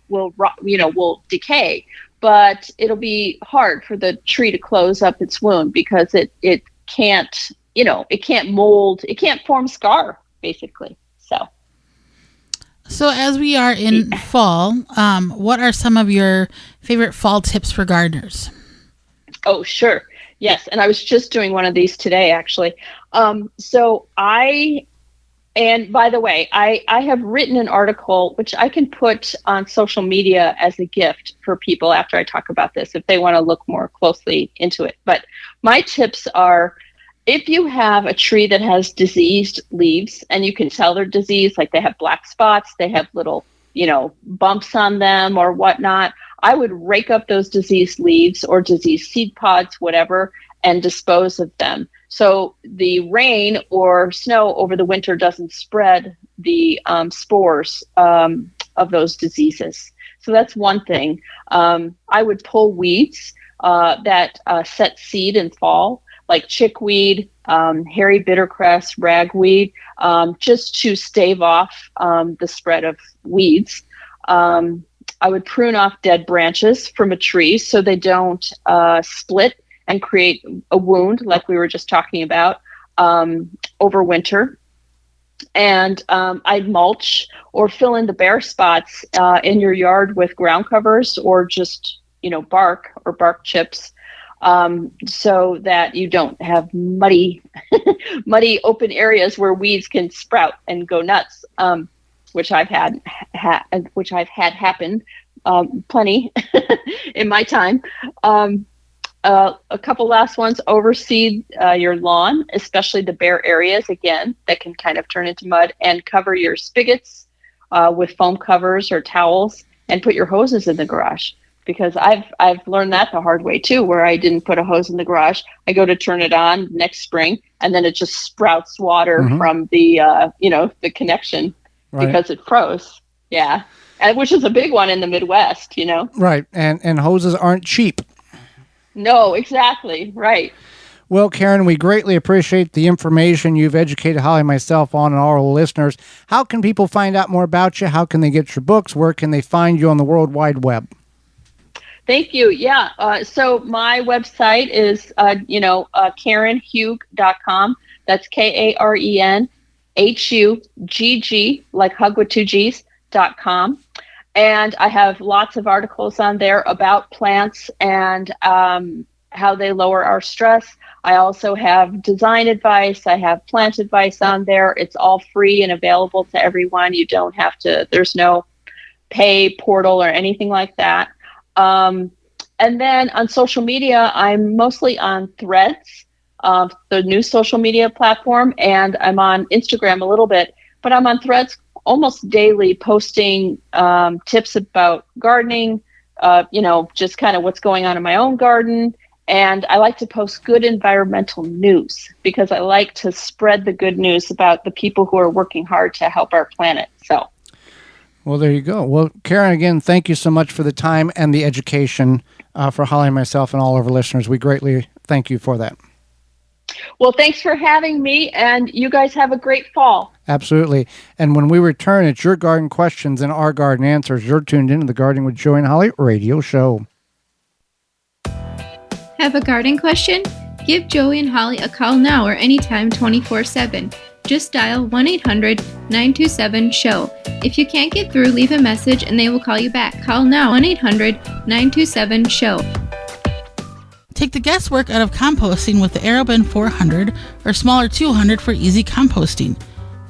decay, but it'll be hard for the tree to close up its wound because it can't mold, it can't form scar basically. So as we are in fall, what are some of your favorite fall tips for gardeners? Oh, sure. Yes. And I was just doing one of these today, actually. And by the way, I have written an article, which I can put on social media as a gift for people after I talk about this, if they want to look more closely into it. But my tips are, if you have a tree that has diseased leaves and you can tell they're diseased, like they have black spots, they have little, bumps on them or whatnot, I would rake up those diseased leaves or diseased seed pods, whatever, and dispose of them. So the rain or snow over the winter doesn't spread the spores of those diseases. So that's one thing. I would pull weeds that set seed in fall, like chickweed, hairy bittercress, ragweed, just to stave off the spread of weeds. I would prune off dead branches from a tree so they don't split and create a wound like we were just talking about over winter. And I'd mulch or fill in the bare spots in your yard with ground covers or just, bark or bark chips. So that you don't have muddy open areas where weeds can sprout and go nuts, which I've had happen plenty in my time. A couple last ones: overseed your lawn, especially the bare areas again that can kind of turn into mud, and cover your spigots with foam covers or towels, and put your hoses in the garage. Because I've learned that the hard way too, where I didn't put a hose in the garage. I go to turn it on next spring, and then it just sprouts water from the the connection because it froze. Yeah, which is a big one in the Midwest. Right, and hoses aren't cheap. No, exactly right. Well, Karen, we greatly appreciate the information you've educated Holly and myself on, and all our listeners. How can people find out more about you? How can they get your books? Where can they find you on the World Wide Web? Thank you. Yeah. So my website is, KarenHugg.com. That's KarenHugg, like hug with two G's.com. And I have lots of articles on there about plants and how they lower our stress. I also have design advice. I have plant advice on there. It's all free and available to everyone. You don't have to, there's no pay portal or anything like that. And then on social media, I'm mostly on Threads, the new social media platform, and I'm on Instagram a little bit, but I'm on Threads almost daily, posting tips about gardening, just kind of what's going on in my own garden. And I like to post good environmental news because I like to spread the good news about the people who are working hard to help our planet. So, well, there you go. Well, Karen, again, thank you so much for the time and the education for Holly and myself and all of our listeners. We greatly thank you for that. Well, thanks for having me, and you guys have a great fall. Absolutely. And when we return, it's your garden questions and our garden answers. You're tuned into the Gardening with Joy and Holly radio show. Have a garden question? Give Joey and Holly a call now or anytime 24/7. Just dial 1-800-927-SHOW. If you can't get through, leave a message and they will call you back. Call now 1-800-927-SHOW. Take the guesswork out of composting with the AeroBin 400 or smaller 200 for easy composting.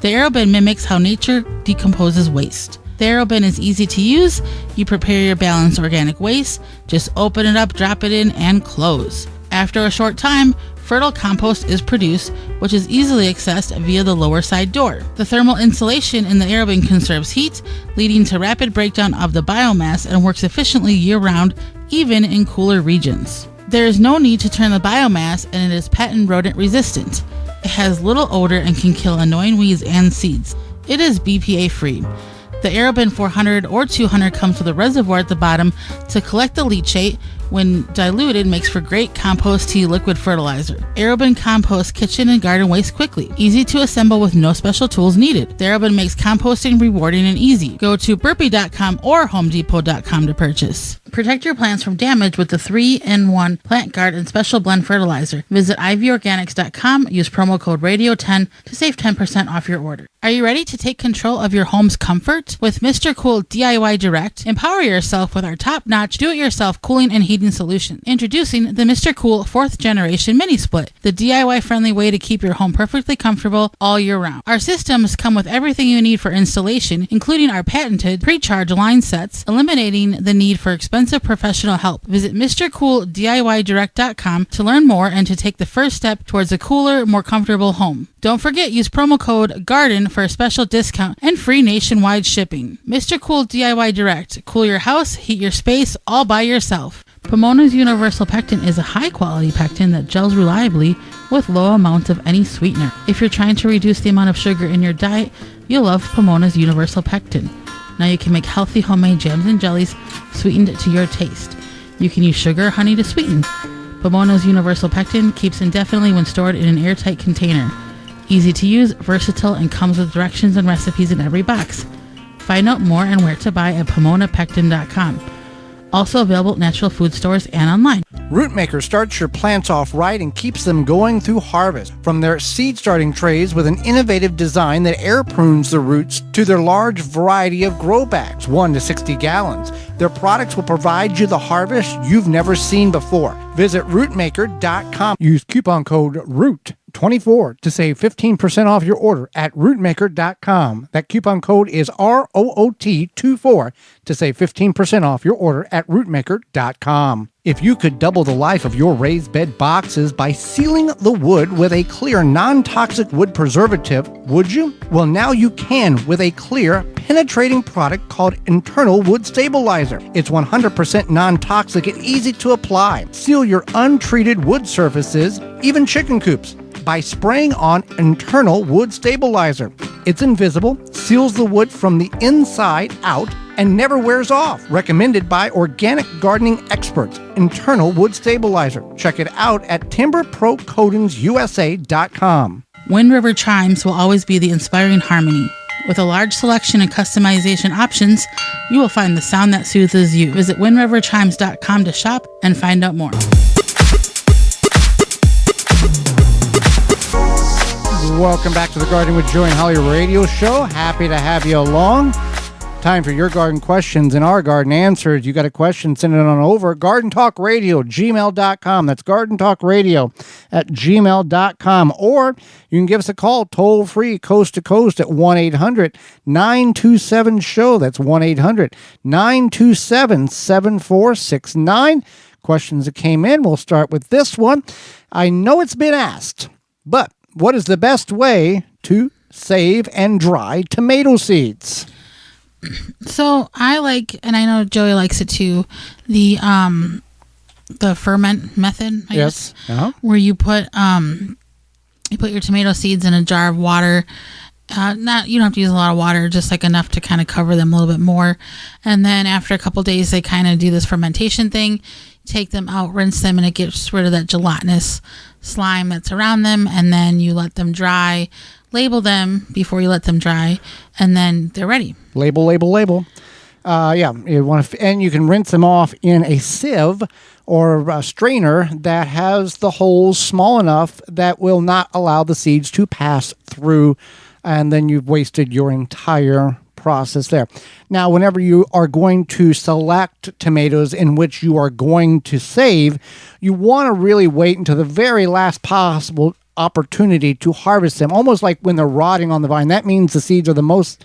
The AeroBin mimics how nature decomposes waste. The AeroBin is easy to use. You prepare your balanced organic waste, just open it up, drop it in, and close. After a short time, fertile compost is produced, which is easily accessed via the lower side door. The thermal insulation in the AeroBin conserves heat, leading to rapid breakdown of the biomass and works efficiently year-round, even in cooler regions. There is no need to turn the biomass, and it is pet and rodent resistant. It has little odor and can kill annoying weeds and seeds. It is BPA free. The AeroBin 400 or 200 comes with a reservoir at the bottom to collect the leachate. When diluted, makes for great compost tea liquid fertilizer. AeroBin composts kitchen and garden waste quickly. Easy to assemble with no special tools needed. The AeroBin makes composting rewarding and easy. Go to burpee.com or homedepot.com to purchase. Protect your plants from damage with the 3-in-1 Plant Guard and Special Blend Fertilizer. Visit ivorganics.com. Use promo code RADIO10 to save 10% off your order. Are you ready to take control of your home's comfort? With Mr. Cool DIY Direct, empower yourself with our top-notch do-it-yourself cooling and heating solution. Introducing the Mr. Cool 4th Generation Mini Split, the DIY-friendly way to keep your home perfectly comfortable all year round. Our systems come with everything you need for installation, including our patented pre-charge line sets, eliminating the need for expensive professional help. Visit MrCoolDIYDirect.com to learn more and to take the first step towards a cooler, more comfortable home. Don't forget, use promo code GARDEN for a special discount and free nationwide shipping. Mr. Cool DIY Direct. Cool your house, heat your space, all by yourself. Pomona's Universal Pectin is a high-quality pectin that gels reliably with low amounts of any sweetener. If you're trying to reduce the amount of sugar in your diet, you'll love Pomona's Universal Pectin. Now you can make healthy homemade jams and jellies sweetened to your taste. You can use sugar or honey to sweeten. Pomona's Universal Pectin keeps indefinitely when stored in an airtight container. Easy to use, versatile, and comes with directions and recipes in every box. Find out more and where to buy at PomonaPectin.com. Also available at natural food stores and online. Rootmaker starts your plants off right and keeps them going through harvest. From their seed starting trays with an innovative design that air prunes the roots to their large variety of grow bags, 1 to 60 gallons. Their products will provide you the harvest you've never seen before. Visit rootmaker.com. Use coupon code ROOT24 to save 15% off your order at rootmaker.com. That coupon code is ROOT24 to save 15% off your order at rootmaker.com. If you could double the life of your raised bed boxes by sealing the wood with a clear non-toxic wood preservative, would you? Well, now you can with a clear, penetrating product called Internal Wood Stabilizer. It's 100% non-toxic and easy to apply. Seal your untreated wood surfaces, even chicken coops, by spraying on Internal Wood Stabilizer. It's invisible, seals the wood from the inside out, and never wears off. Recommended by organic gardening experts. Internal Wood Stabilizer. Check it out at timberprocoatingsusa.com. Wind River Chimes will always be the inspiring harmony. With a large selection and customization options, you will find the sound that soothes you. Visit windriverchimes.com to shop and find out more. Welcome back to the Gardening with Joy and Holly radio show. Happy to have you along. Time for your garden questions and our garden answers. You got a question, send it on over. GardenTalkRadio@gmail.com. That's GardenTalkRadio@gmail.com. Or you can give us a call toll free, coast to coast at 1-800-927-SHOW. That's 1-800-927-7469. Questions that came in. We'll start with this one. I know it's been asked, but what is the best way to save and dry tomato seeds? So I like, and I know Joey likes it too, the ferment method, I guess, where you put your tomato seeds in a jar of water. You don't have to use a lot of water, just like enough to kind of cover them a little bit more. And then after a couple days, they kind of do this fermentation thing. Take them out, rinse them, and it gets rid of that gelatinous slime that's around them. And then you let them dry. Label them before you let them dry, and then they're ready. Label. You want to, and you can rinse them off in a sieve or a strainer that has the holes small enough that will not allow the seeds to pass through, and then you've wasted your entire process there. Now, whenever you are going to select tomatoes in which you are going to save, you want to really wait until the very last possible opportunity to harvest them, almost like when they're rotting on the vine. That means the seeds are most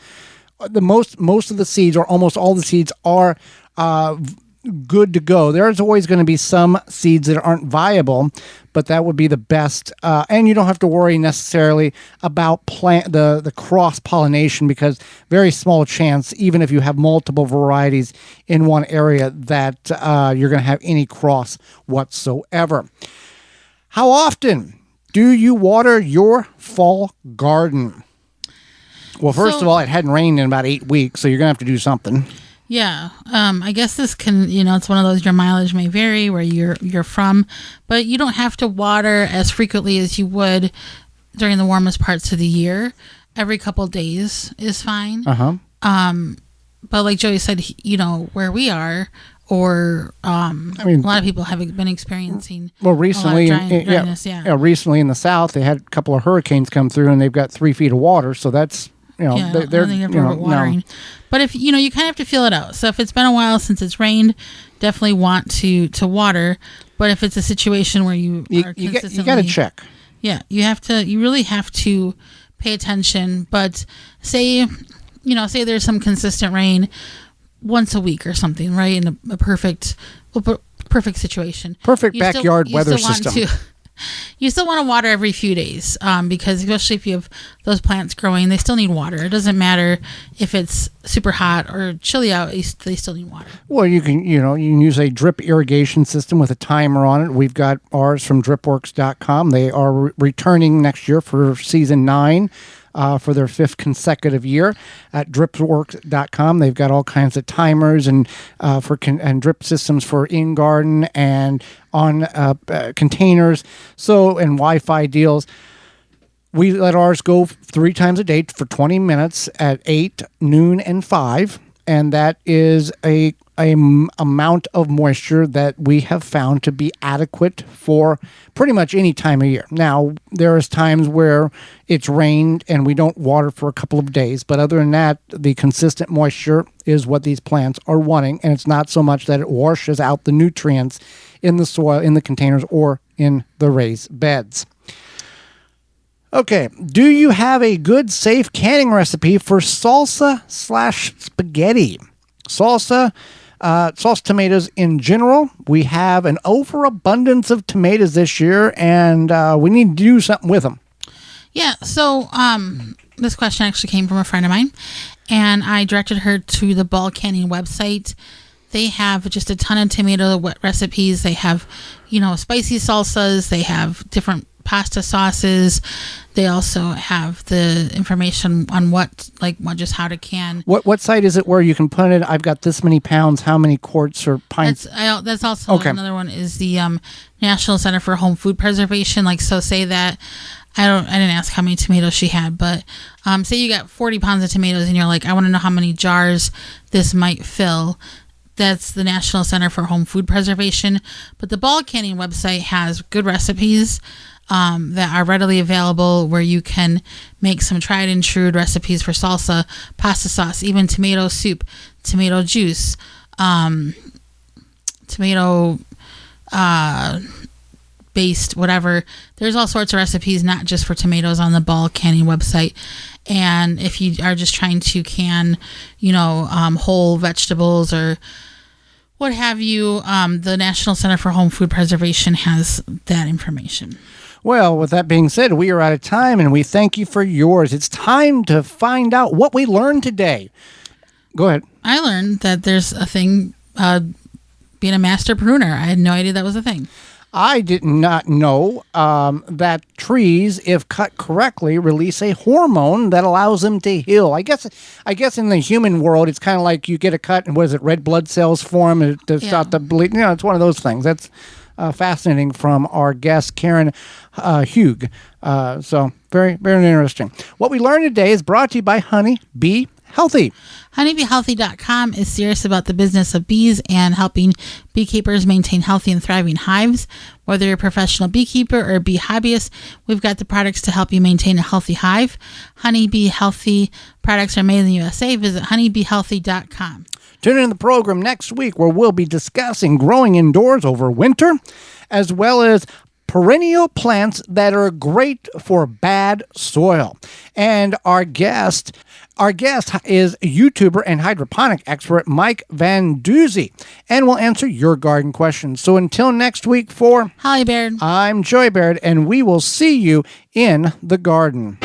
of the seeds, or almost all the seeds, are good to go. There's always going to be some seeds that aren't viable, but that would be the best. And you don't have to worry necessarily about the cross pollination, because very small chance, even if you have multiple varieties in one area, that you're going to have any cross whatsoever. How often do you water your fall garden? Well, first of all, it hadn't rained in about 8 weeks, so you're going to have to do something. Yeah. I guess this can, it's one of those, your mileage may vary where you're from, but you don't have to water as frequently as you would during the warmest parts of the year. Every couple of days is fine. But like Joey said, where we are, or a lot of people have been experiencing recently, dryness. Recently in the South, they had a couple of hurricanes come through, and they've got 3 feet of water. So that's they're watering. No. But if you kind of have to feel it out. So if it's been a while since it's rained, definitely want to water. But if it's a situation where you are consistently, you got to check. Yeah, you really have to pay attention. But say there's some consistent rain once a week or something, right? In a perfect situation. Perfect backyard weather system. You still want to water every few days, because especially if you have those plants growing, they still need water. It doesn't matter if it's super hot or chilly out; they still need water. Well, you can use a drip irrigation system with a timer on it. We've got ours from dripworks.com. They are returning next year for season 9. For their 5th consecutive year at dripworks.com. They've got all kinds of timers and drip systems for in garden and on containers, and Wi-Fi deals. We let ours go 3 times a day for 20 minutes at 8, noon, and 5, and that is a amount of moisture that we have found to be adequate for pretty much any time of year. Now, there is times where it's rained and we don't water for a couple of days, but other than that, the consistent moisture is what these plants are wanting, and it's not so much that it washes out the nutrients in the soil, in the containers, or in the raised beds. Okay, do you have a good, safe canning recipe for salsa/spaghetti? Salsa tomatoes in general. We have an overabundance of tomatoes this year, and we need to do something with them. Yeah, so this question actually came from a friend of mine, and I directed her to the Ball Canning website. They have just a ton of tomato recipes. They have, spicy salsas. They have different pasta sauces. They also have the information on just how to can. What site is it where you can put it? I've got this many pounds. How many quarts or pints? That's also another one. Is the National Center for Home Food Preservation. So say that I didn't ask how many tomatoes she had, but say you got 40 pounds of tomatoes, and you're like, I want to know how many jars this might fill. That's the National Center for Home Food Preservation. But the Ball Canning website has good recipes that are readily available, where you can make some tried and true recipes for salsa, pasta sauce, even tomato soup, tomato juice, tomato based whatever. There's all sorts of recipes, not just for tomatoes, on the Ball Canning website. And if you are just trying to can, whole vegetables or what have you, the National Center for Home Food Preservation has that information. Well, with that being said, we are out of time, and we thank you for yours. It's time to find out what we learned today. Go ahead. I learned that there's a thing, being a master pruner. I had no idea that was a thing. I did not know that trees, if cut correctly, release a hormone that allows them to heal. I guess in the human world, it's kind of like you get a cut and what is it? Red blood cells form to start the bleed. It's one of those things. That's fascinating from our guest Karen Hugg. So very, very interesting. What we learned today is brought to you by Honey Bee Healthy. Honeybeehealthy.com is serious about the business of bees and helping beekeepers maintain healthy and thriving hives. Whether you're a professional beekeeper or a bee hobbyist, we've got the products to help you maintain a healthy hive. Honeybee Healthy products are made in the USA. Visit honeybeehealthy.com. Tune in to the program next week where we'll be discussing growing indoors over winter, as well as perennial plants that are great for bad soil. And our guest is YouTuber and hydroponic expert Mike Van Duzy, and will answer your garden questions. So until next week, for Holly Baird, I'm Joy Baird, and we will see you in the garden.